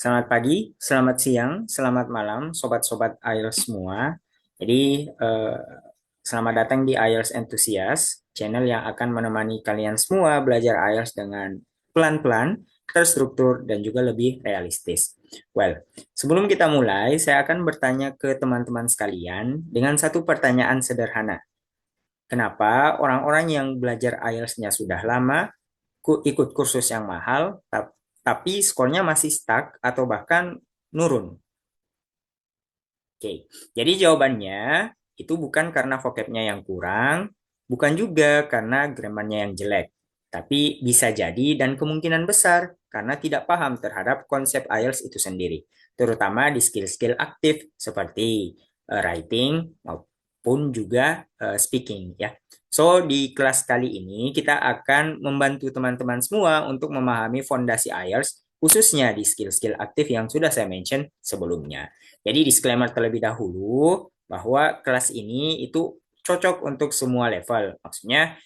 Selamat pagi, selamat siang, selamat malam, sobat-sobat IELTS semua. Jadi, selamat datang di IELTS Enthusiast, channel yang akan menemani kalian semua belajar IELTS dengan pelan-pelan, terstruktur, dan juga lebih realistis. Well, sebelum kita mulai, saya akan bertanya ke teman-teman sekalian dengan satu pertanyaan sederhana. Kenapa orang-orang yang belajar IELTS-nya sudah lama ikut kursus yang mahal, tapi skornya masih stuck atau bahkan nurun? Oke, jadi jawabannya itu bukan karena vocabnya yang kurang, bukan juga karena grammarnya yang jelek, tapi bisa jadi dan kemungkinan besar karena tidak paham terhadap konsep IELTS itu sendiri, terutama di skill-skill aktif seperti writing maupun juga speaking ya. So, di kelas kali ini kita akan membantu teman-teman semua untuk memahami fondasi IELTS khususnya di skill-skill aktif yang sudah saya mention sebelumnya. Jadi disclaimer terlebih dahulu bahwa kelas ini itu cocok untuk semua level. Maksudnya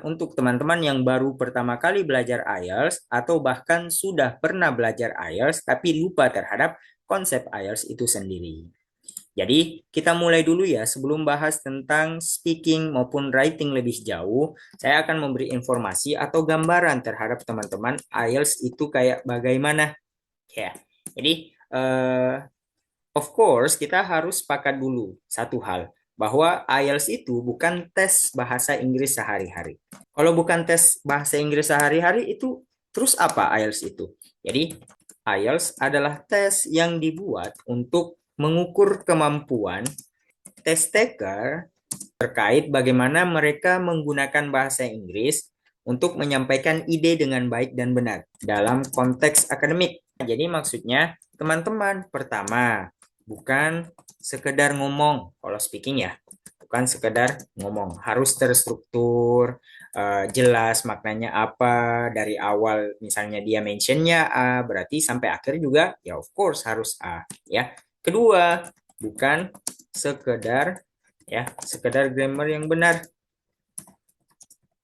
untuk teman-teman yang baru pertama kali belajar IELTS atau bahkan sudah pernah belajar IELTS tapi lupa terhadap konsep IELTS itu sendiri. Jadi kita mulai dulu ya, sebelum bahas tentang speaking maupun writing lebih jauh, saya akan memberi informasi atau gambaran terhadap teman-teman IELTS itu kayak bagaimana. Ya, jadi of course, kita harus sepakat dulu satu hal, bahwa IELTS itu bukan tes bahasa Inggris sehari-hari. Kalau bukan tes bahasa Inggris sehari-hari, itu terus apa IELTS itu? Jadi, IELTS adalah tes yang dibuat untuk mengukur kemampuan test taker terkait bagaimana mereka menggunakan bahasa Inggris untuk menyampaikan ide dengan baik dan benar dalam konteks akademik. Jadi maksudnya teman-teman pertama bukan sekedar ngomong kalau speaking ya, bukan sekedar ngomong, harus terstruktur, jelas maknanya apa dari awal, misalnya dia mentionnya A berarti sampai akhir juga ya of course harus A ya. Kedua, bukan sekedar sekedar grammar yang benar.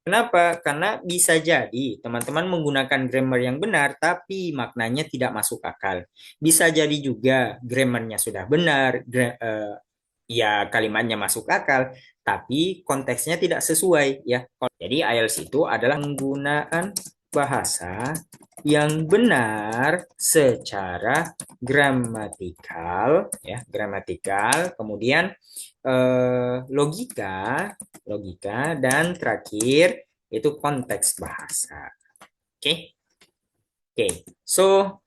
Kenapa? Karena bisa jadi teman-teman menggunakan grammar yang benar, tapi maknanya tidak masuk akal. Bisa jadi juga grammarnya sudah benar, ya kalimatnya masuk akal, tapi konteksnya tidak sesuai ya. Jadi IELTS itu adalah penggunaan bahasa yang benar secara gramatikal ya, gramatikal, kemudian logika, dan terakhir itu konteks bahasa. Oke. Oke, so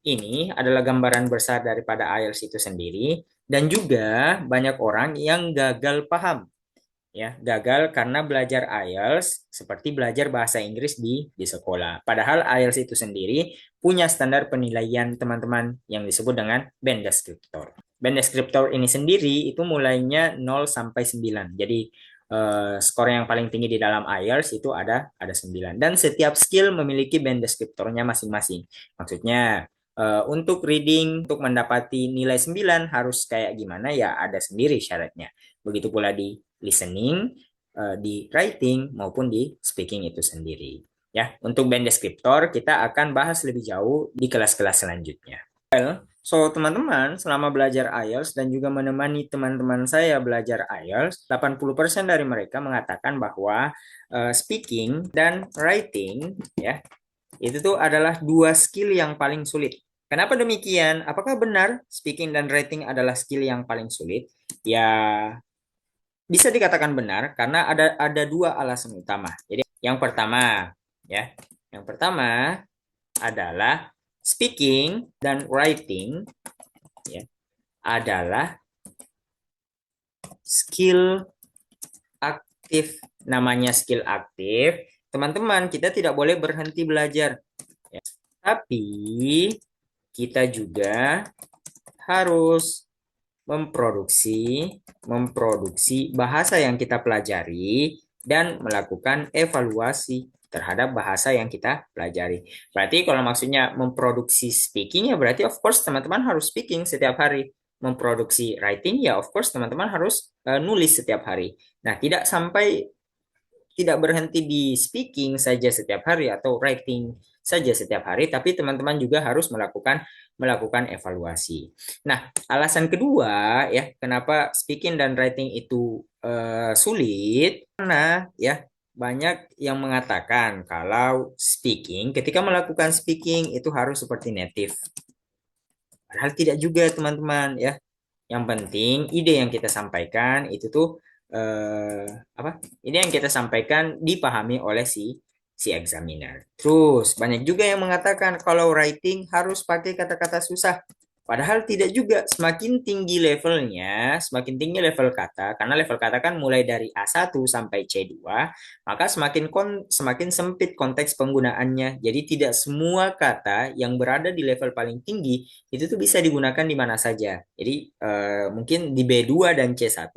ini adalah gambaran besar daripada IELTS itu sendiri dan juga banyak orang yang gagal paham ya, gagal karena belajar IELTS seperti belajar bahasa Inggris di sekolah. Padahal IELTS itu sendiri punya standar penilaian teman-teman yang disebut dengan band descriptor. Band descriptor ini sendiri itu mulainya 0 sampai 9. Jadi skor yang paling tinggi di dalam IELTS itu ada 9 dan setiap skill memiliki band descriptornya masing-masing. Maksudnya untuk reading untuk mendapati nilai 9 harus kayak gimana ya ada sendiri syaratnya. Begitu pula di listening, di writing maupun di speaking itu sendiri. Ya, untuk band descriptor kita akan bahas lebih jauh di kelas-kelas selanjutnya. So, teman-teman, selama belajar IELTS dan juga menemani teman-teman saya belajar IELTS, 80% dari mereka mengatakan bahwa speaking dan writing ya, itu tuh adalah dua skill yang paling sulit. Kenapa demikian? Apakah benar speaking dan writing adalah skill yang paling sulit? Ya, bisa dikatakan benar karena ada dua alasan utama. Jadi yang pertama ya, yang pertama adalah speaking dan writing ya adalah skill aktif. Namanya skill aktif, teman-teman, kita tidak boleh berhenti belajar. Ya. Tapi kita juga harus memproduksi bahasa yang kita pelajari dan melakukan evaluasi terhadap bahasa yang kita pelajari. Berarti kalau maksudnya memproduksi speaking ya berarti of course teman-teman harus speaking setiap hari. Memproduksi writing ya of course teman-teman harus nulis setiap hari. Nah, tidak berhenti di speaking saja setiap hari atau writing saja setiap hari, tapi teman-teman juga harus melakukan evaluasi. Nah, alasan kedua ya, kenapa speaking dan writing itu sulit karena ya banyak yang mengatakan kalau speaking, ketika melakukan speaking itu harus seperti native. Padahal tidak juga teman-teman ya. Yang penting ide yang kita sampaikan itu tuh eh, apa? Ide yang kita sampaikan dipahami oleh si examiner. Terus banyak juga yang mengatakan kalau writing harus pakai kata-kata susah. Padahal tidak juga, semakin tinggi levelnya, semakin tinggi level kata, karena level kata kan mulai dari A1 sampai C2, maka semakin sempit konteks penggunaannya. Jadi tidak semua kata yang berada di level paling tinggi itu tuh bisa digunakan di mana saja. Jadi mungkin di B2 dan C1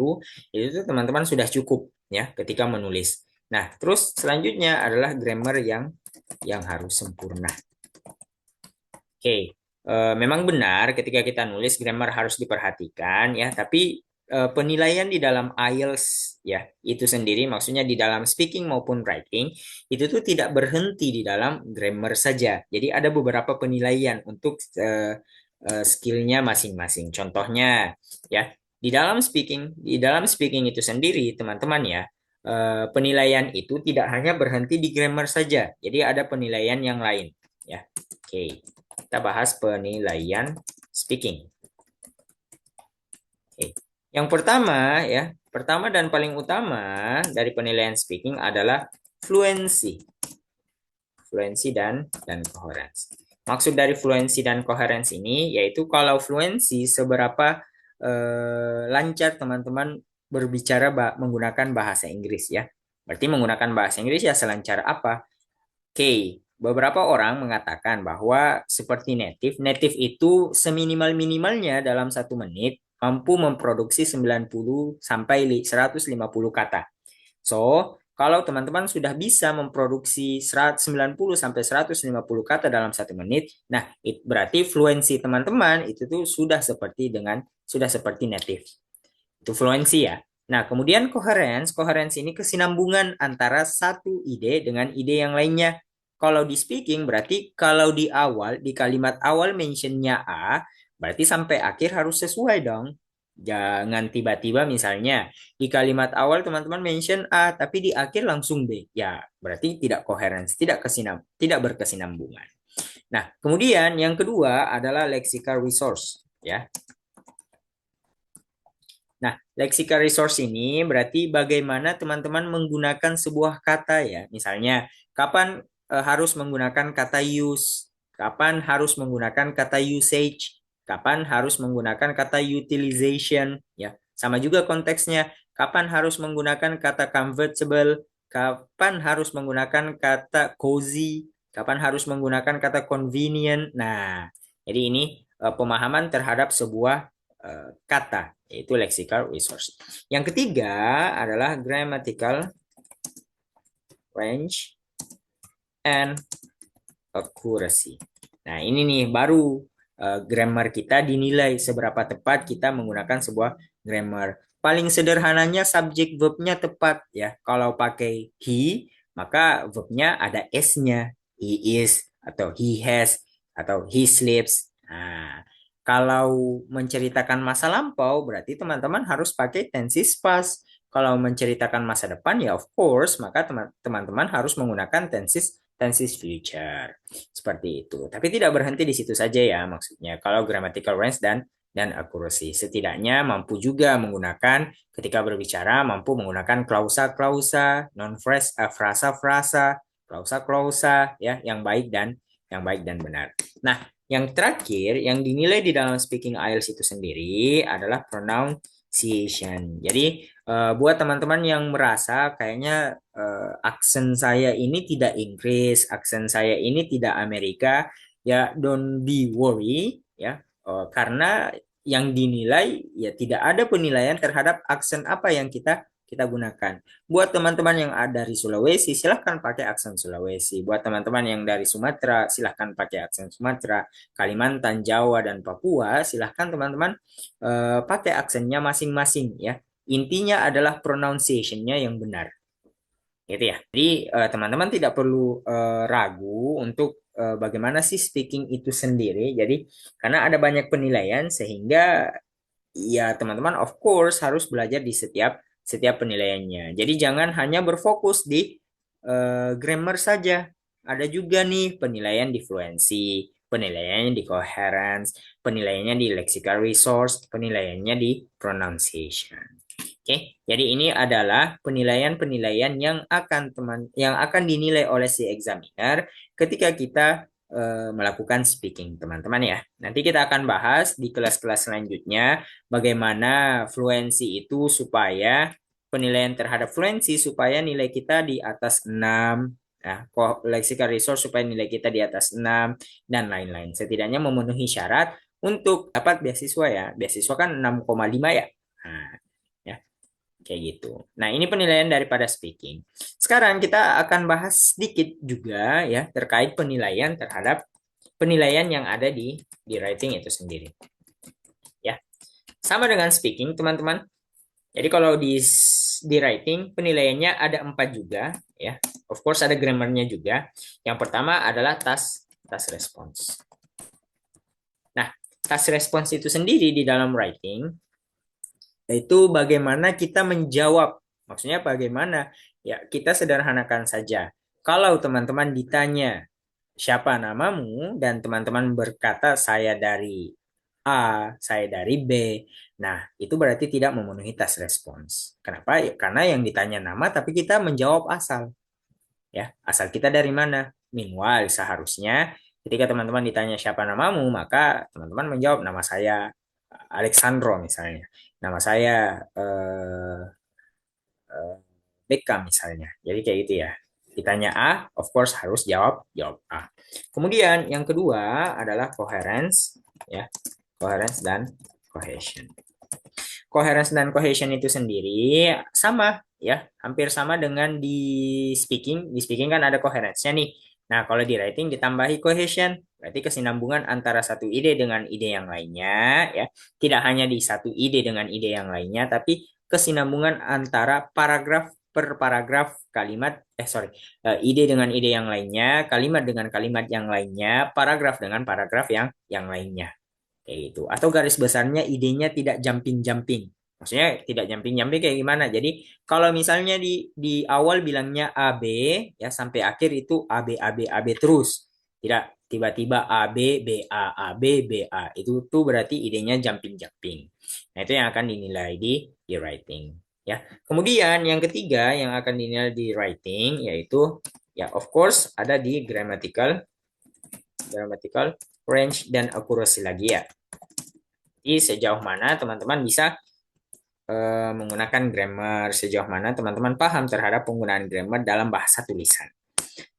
itu tuh teman-teman sudah cukup ya ketika menulis. Nah, terus selanjutnya adalah grammar yang harus sempurna. Oke, memang benar ketika kita nulis grammar harus diperhatikan ya, tapi penilaian di dalam IELTS ya itu sendiri maksudnya di dalam speaking maupun writing itu tuh tidak berhenti di dalam grammar saja. Jadi ada beberapa penilaian untuk skillnya masing-masing. Contohnya ya di dalam speaking itu sendiri teman-teman ya penilaian itu tidak hanya berhenti di grammar saja. Jadi ada penilaian yang lain ya. Oke. Kita bahas penilaian speaking. Oke. Yang pertama ya, pertama dan paling utama dari penilaian speaking adalah fluency. Fluency dan coherence. Maksud dari fluency dan coherence ini yaitu kalau fluency seberapa lancar teman-teman berbicara menggunakan bahasa Inggris ya. Berarti menggunakan bahasa Inggris ya selancar apa? Oke, beberapa orang mengatakan bahwa seperti native itu seminimal-minimalnya dalam 1 menit mampu memproduksi 90 sampai 150 kata. So, kalau teman-teman sudah bisa memproduksi 190 sampai 150 kata dalam 1 menit, nah berarti fluensi teman-teman itu tuh sudah seperti native. Itu fluensi ya. Nah, kemudian coherence ini kesinambungan antara satu ide dengan ide yang lainnya. Kalau di speaking berarti kalau di kalimat awal mentionnya A, berarti sampai akhir harus sesuai dong. Jangan tiba-tiba misalnya di kalimat awal teman-teman mention A, tapi di akhir langsung B. Ya, berarti tidak coherence, tidak berkesinambungan. Nah, kemudian yang kedua adalah lexical resource, ya. Nah, lexical resource ini berarti bagaimana teman-teman menggunakan sebuah kata ya. Misalnya, kapan harus menggunakan kata use, kapan harus menggunakan kata usage, kapan harus menggunakan kata utilization ya. Sama juga konteksnya, kapan harus menggunakan kata convertible, kapan harus menggunakan kata cozy, kapan harus menggunakan kata convenient. Nah, jadi ini pemahaman terhadap sebuah kata, yaitu lexical resource. Yang ketiga adalah grammatical range and accuracy. Nah, ini nih baru grammar kita dinilai seberapa tepat kita menggunakan sebuah grammar. Paling sederhananya subjek verbnya tepat ya. Kalau pakai he, maka verbnya ada s-nya. He is atau he has atau he sleeps. Nah, kalau menceritakan masa lampau berarti teman-teman harus pakai tenses past. Kalau menceritakan masa depan ya of course maka teman-teman harus menggunakan tenses future. Seperti itu. Tapi tidak berhenti di situ saja ya maksudnya. Kalau grammatical range dan accuracy setidaknya mampu juga menggunakan ketika berbicara mampu menggunakan klausa-klausa, frasa-frasa, klausa-klausa ya yang baik dan benar. Nah, yang terakhir yang dinilai di dalam speaking IELTS itu sendiri adalah pronunciation. Jadi buat teman-teman yang merasa kayaknya aksen saya ini tidak Inggris, aksen saya ini tidak Amerika, ya don't be worry ya. Karena yang dinilai ya tidak ada penilaian terhadap aksen apa yang kita gunakan. Buat teman-teman yang ada dari Sulawesi, silahkan pakai aksen Sulawesi. Buat teman-teman yang dari Sumatera, silahkan pakai aksen Sumatera. Kalimantan, Jawa, dan Papua, silahkan teman-teman pakai aksennya masing-masing ya. Intinya adalah pronunciation-nya yang benar. Gitu ya. Jadi teman-teman tidak perlu ragu untuk bagaimana sih speaking itu sendiri. Jadi karena ada banyak penilaian sehingga ya teman-teman of course harus belajar di setiap setiap penilaiannya. Jadi jangan hanya berfokus di grammar saja. Ada juga nih penilaian di fluency, penilaiannya di coherence, penilaiannya di lexical resource, penilaiannya di pronunciation. Oke, jadi ini adalah penilaian-penilaian yang akan dinilai oleh si examiner ketika kita melakukan speaking, teman-teman ya. Nanti kita akan bahas di kelas-kelas selanjutnya bagaimana fluensi itu supaya penilaian terhadap fluensi supaya nilai kita di atas 6, nah, lexical resource supaya nilai kita di atas 6 dan lain-lain. Setidaknya memenuhi syarat untuk dapat beasiswa ya. Beasiswa kan 6,5 ya. Nah, ya kayak gitu. Nah, ini penilaian daripada speaking. Sekarang kita akan bahas sedikit juga ya terkait penilaian terhadap penilaian yang ada di writing itu sendiri. Ya, sama dengan speaking, teman-teman. Jadi kalau di writing penilaiannya ada 4 juga ya. Of course ada grammarnya juga. Yang pertama adalah task response. Nah, task response itu sendiri di dalam writing yaitu bagaimana kita menjawab. Maksudnya bagaimana? Ya, kita sederhanakan saja. Kalau teman-teman ditanya siapa namamu dan teman-teman berkata saya dari A, saya dari B. Nah, itu berarti tidak memenuhi task response. Kenapa? Ya, karena yang ditanya nama tapi kita menjawab asal. Ya, asal kita dari mana? Meanwhile, seharusnya ketika teman-teman ditanya siapa namamu, maka teman-teman menjawab nama saya Alexandro misalnya. Nama saya eh, eh, Beckham misalnya. Jadi kayak gitu ya. Ditanya A, of course harus jawab A. Kemudian yang kedua adalah coherence, ya, coherence dan cohesion. Coherence dan cohesion itu sendiri sama ya, hampir sama dengan di speaking. Di speaking kan ada coherence-nya nih. Nah, kalau di writing ditambahi cohesion, berarti kesinambungan antara satu ide dengan ide yang lainnya ya. Tidak hanya di satu ide dengan ide yang lainnya, tapi kesinambungan antara paragraf per paragraf kalimat ide dengan ide yang lainnya, kalimat dengan kalimat yang lainnya, paragraf dengan paragraf yang lainnya kayak gitu. Atau garis besarnya idenya tidak jumping-jumping. Maksudnya tidak jumping-jumping kayak gimana? Jadi kalau misalnya di awal bilangnya A B ya sampai akhir itu A B A B A B terus. Tidak tiba-tiba A B B A B B A. Itu tuh berarti idenya jumping-jumping. Nah, itu yang akan dinilai di writing ya. Kemudian yang ketiga yang akan dinilai di writing yaitu ya of course ada di grammatical range dan accuracy lagi ya. Jadi sejauh mana teman-teman bisa menggunakan grammar, sejauh mana teman-teman paham terhadap penggunaan grammar dalam bahasa tulisan.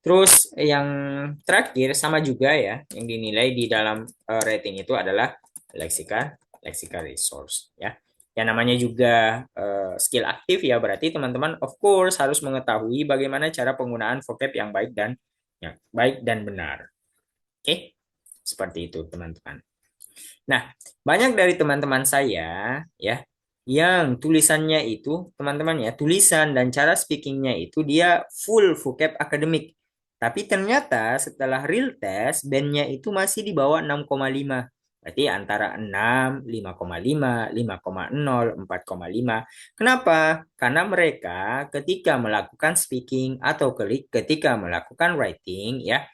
Terus yang terakhir sama juga ya, yang dinilai di dalam rating itu adalah lexical resource ya. Yang namanya juga skill aktif ya, berarti teman-teman of course harus mengetahui bagaimana cara penggunaan vocab yang baik dan benar. Oke, seperti itu teman-teman. Nah, banyak dari teman-teman saya ya yang tulisannya itu teman-teman ya, tulisan dan cara speakingnya itu dia full vocab akademik. Tapi ternyata setelah real test bandnya itu masih di bawah 6,5. Berarti antara 6, 5,5, 5,0, 4,5. Kenapa? Karena mereka ketika melakukan speaking atau ketika melakukan writing ya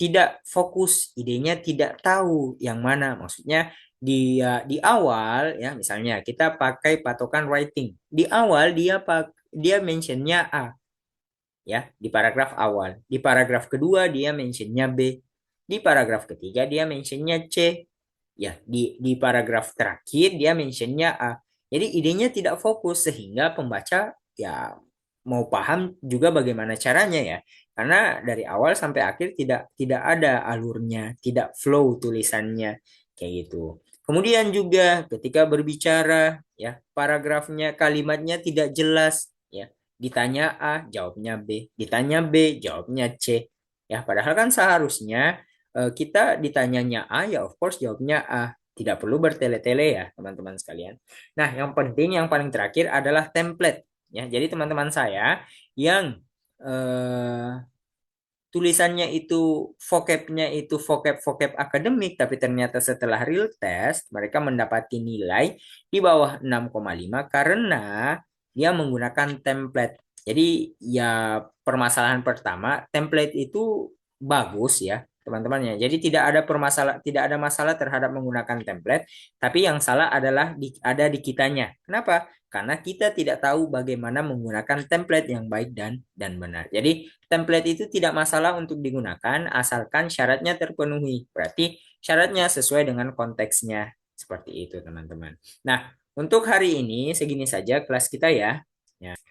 tidak fokus, idenya tidak tahu yang mana. Maksudnya di awal ya, misalnya kita pakai patokan writing. Di awal dia mentionnya A ya di paragraf awal. Di paragraf kedua dia mentionnya B. Di paragraf ketiga dia mentionnya C. Ya, di paragraf terakhir dia mentionnya A. Jadi idenya tidak fokus sehingga pembaca ya mau paham juga bagaimana caranya ya. Karena dari awal sampai akhir tidak tidak ada alurnya, tidak flow tulisannya kayak gitu. Kemudian juga ketika berbicara ya, paragrafnya kalimatnya tidak jelas ya. Ditanya A, jawabnya B. Ditanya B, jawabnya C. Ya, padahal kan seharusnya kita ditanyanya A, ya of course jawabnya A. Tidak perlu bertele-tele ya, teman-teman sekalian. Nah, yang penting, yang paling terakhir adalah template. Ya, jadi teman-teman saya yang eh, tulisannya itu vocabnya itu vocab-vocab akademik, tapi ternyata setelah real test mereka mendapati nilai di bawah 6,5 karena dia menggunakan template. Jadi ya permasalahan pertama, template itu bagus ya teman-teman ya. Jadi tidak ada masalah terhadap menggunakan template, tapi yang salah adalah ada di kitanya. Kenapa? Karena kita tidak tahu bagaimana menggunakan template yang baik dan benar. Jadi template itu tidak masalah untuk digunakan asalkan syaratnya terpenuhi. Berarti syaratnya sesuai dengan konteksnya. Seperti itu, teman-teman. Nah, untuk hari ini segini saja kelas kita ya.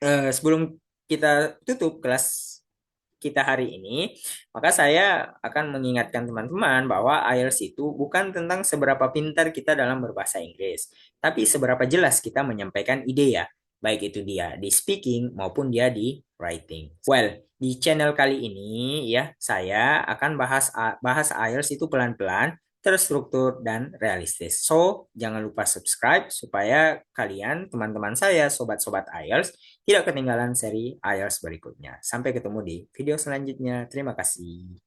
Sebelum kita tutup kelas kita hari ini, maka saya akan mengingatkan teman-teman bahwa IELTS itu bukan tentang seberapa pintar kita dalam berbahasa Inggris, tapi seberapa jelas kita menyampaikan ide ya, baik itu dia di speaking maupun dia di writing. Well, di channel kali ini ya, saya akan bahas IELTS itu pelan-pelan, terstruktur dan realistis. So, jangan lupa subscribe supaya kalian, teman-teman saya, sobat-sobat IELTS, tidak ketinggalan seri IELTS berikutnya. Sampai ketemu di video selanjutnya. Terima kasih.